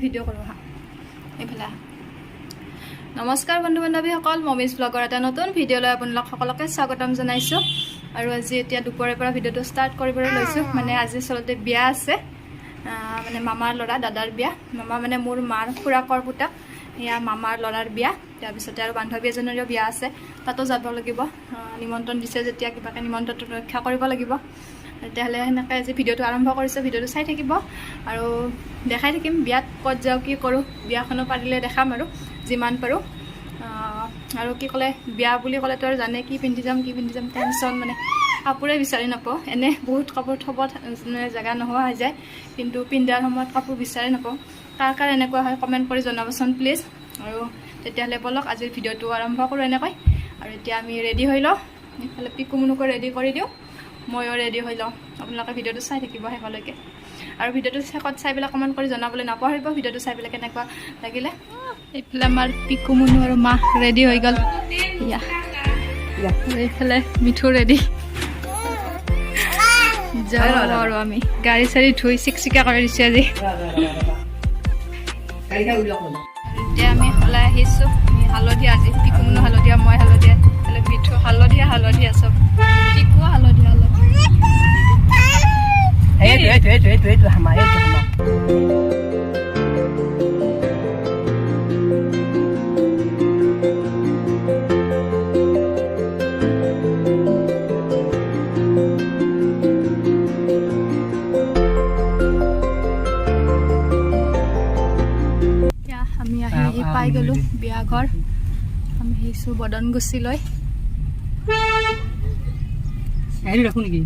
Video' কৰোঁ হা এইফালে নমস্কাৰ বন্ধু বান্ধৱীসকল মমিজ ব্লগৰ এটা নতুন ভিডিঅ'লৈ আপোনালোক সকলোকে স্বাগতম জনাইছোঁ আৰু আজি এতিয়া দুপৰীয়াৰ পৰা ভিডিঅ'টো ষ্টাৰ্ট কৰিবলৈ লৈছোঁ মানে আজি আচলতে বিয়া আছে মানে মামাৰ ল'ৰা দাদাৰ বিয়া মামা মানে মোৰ মাৰ খুৰাকৰ পুতেক এয়া মামাৰ ল'ৰাৰ বিয়া তাৰপিছতে আৰু বান্ধৱী এজনীৰো বিয়া আছে তাতো যাব লাগিব নিমন্ত্ৰণ দিছে যেতিয়া কিবাকে নিমন্ত্ৰণটো ৰক্ষা কৰিব লাগিব তেতিয়াহ'লে সেনেকৈ আজি ভিডিঅ'টো আৰম্ভ কৰিছোঁ ভিডিঅ'টো চাই থাকিব আৰু দেখাই থাকিম বিয়াত ক'ত যাওঁ কি কৰোঁ বিয়াখনো পাৰিলে দেখাম আৰু যিমান পাৰোঁ আৰু কি ক'লে বিয়া বুলি ক'লেতো আৰু জানে কি পিন্ধি যাম টেনশ্যন মানে কাপোৰে বিচাৰি নাপাওঁ এনে বহুত কাপোৰ থ'ব জেগা নোহোৱা হৈ যায় কিন্তু পিন্ধাৰ সময়ত কাপোৰ বিচাৰি নাপাওঁ কাৰ এনেকুৱা হয় কমেণ্ট কৰি জনাবচোন প্লিজ আৰু তেতিয়াহ'লে বলক আজিৰ ভিডিঅ'টো আৰম্ভ কৰোঁ এনেকৈ আৰু এতিয়া আমি ৰেডি হৈ লওঁ এইফালে পিকু মুনুকো ৰেডি কৰি দিওঁ ময়ো ৰেডি হৈ লওঁ আপোনালোকে ভিডিঅ'টো চাই থাকিব শেষলৈকে আৰু ভিডিঅ'টো শেষত চাই পেলাই কমেণ্ট কৰি জনাবলৈ নাপাহৰিব ভিডিঅ'টো চাই পেলাই কেনেকুৱা লাগিলে এইফালে আমাৰ পিকু মুনু আৰু মা ৰেডি হৈ গ'ল এইফালে মিঠু ৰেডি যাওঁ আৰু আমি গাড়ী চাড়ী ধুই চিকচিকা কৰি দিছোঁ আজি এতিয়া আমি ওলাই আহিছোঁ হালধীয়া আজি পিকু মুনু হালধীয়া মই হালধীয়া এইফালে মিঠু হালধীয়া চব পিকু হালধীয়া Itu hama. আমি আহি পাই গ'লোঁ বিয়া ঘৰ আমি আহিছোঁ বদনগুচিলৈ ৰাখোঁ নেকি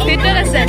ভিতৰত আছে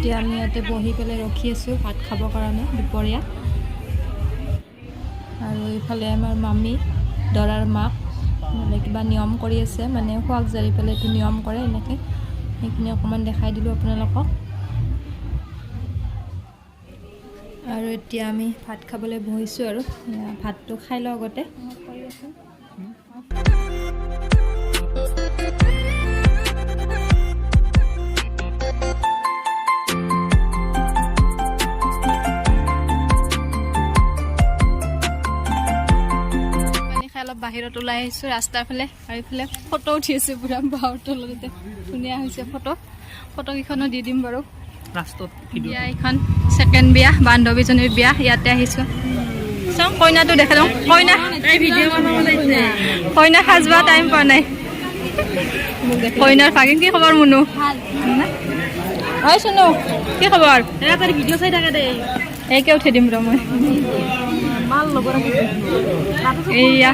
এতিয়া আমি ইয়াতে বহি পেলাই ৰখি আছোঁ ভাত খাবৰ কাৰণে দুপৰীয়া আৰু এইফালে আমাৰ মামী দৰাৰ মাক মানে কিবা নিয়ম কৰি আছে মানে শুৱাক জাৰি পেলাই এইটো নিয়ম কৰে এনেকৈ সেইখিনি অকণমান দেখাই দিলোঁ আপোনালোকক আৰু এতিয়া আমি ভাত খাবলৈ বহিছোঁ আৰু ভাতটো খাই লওঁ আগতে অলপ বাহিৰত ওলাই আহিছোঁ ৰাস্তাৰ ফালে আৰু এইফালে ফটো উঠি আছে পুৰা বাঁহৰ তলতে ধুনীয়া হৈছে ফটোকেইখনো দি দিম বাৰু বিয়া এইখন ছেকেণ্ড বিয়া বান্ধৱীজনীৰ বিয়া ইয়াতে আহিছোঁ চাওঁ কইনাটো দেখা লওঁ কইনা সাজবা টাইম পোৱা নাই কইনাৰ ভাগিন কি খবৰ মুনু হয় চুনু কি খবৰ ভিডিঅ' চাই থাকে দেই একে উঠাই দিম ৰ মই এইয়া